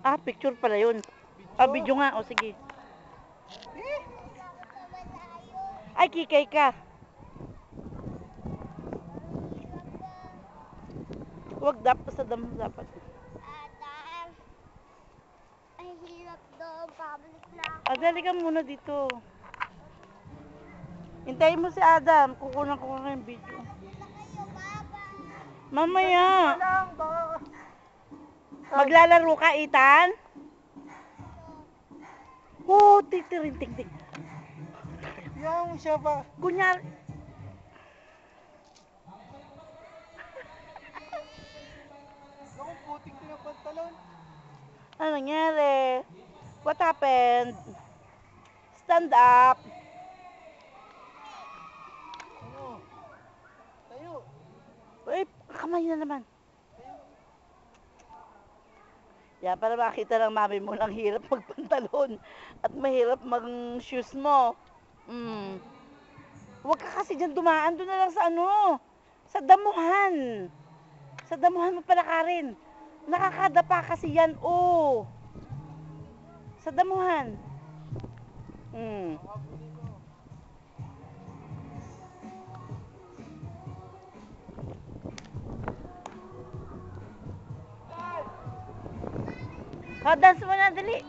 Ah, picture pala yun. Ah, video nga. O, sige. Ay, kikay ka. Huwag dapat sa damo dapat. Adam, ay hirap doon. Pabalik na ako. Dali ka muna dito. Hintayin mo si Adam. Kukunan ko yung video. Mamaya. Maglalaro ka, Ethan? Oo, titirintig-ting. Yung siya pa. Kunyari. Naku, putik ko yung pantalon. Ano nangyari? What happened? Stand up. Ano? Tayo. Uy, kamay na naman. Yan, para makita ng mami mo lang hirap magpantalon at mahirap mag-shoes mo. Huwag ka kasi dyan dumaan. Doon na lang sa ano, sa damuhan. Sa damuhan mo palakarin. Nakakadapa kasi yan, oh. Sa damuhan. Dance mo na, dali.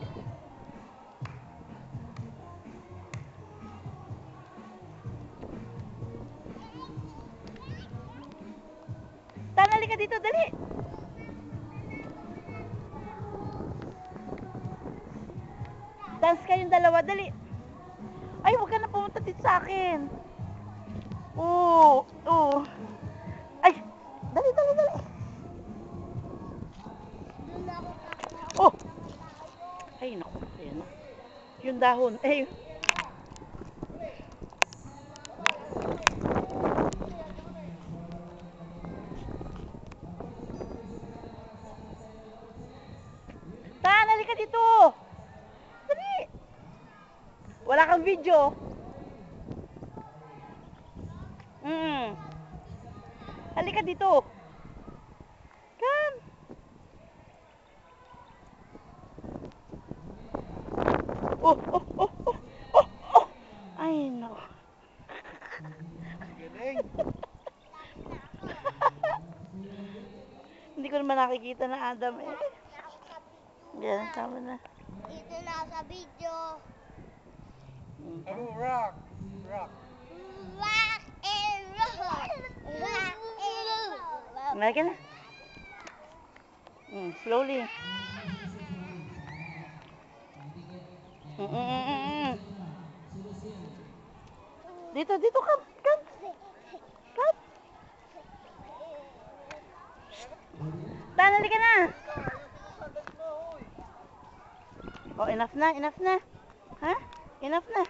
Tanali ka dito, dali. Dance kayong dalawa, dali. Ay, huwag ka na pumunta dito sa akin. Oo, oo. Ay, dali, dali, dali. Doon ako kakain. Oh! Ay, naku. Ayan. Yung dahon. Ay. Tanali ka dito. Dali. Wala kang video. Halika dito. Come. Oh, oh, oh, oh, oh, oh. Ay, no. Galing. Hindi ko naman nakikita na Adam eh. Yan, tama na. Ito na sa video. Ano, rock. Rock. Rock and roll. Rock and roll. Kumain ka na. Slowly. Dito, dito, come, come. Come. Tanali ka na. Oh, enough na, enough na. Ha? Enough na.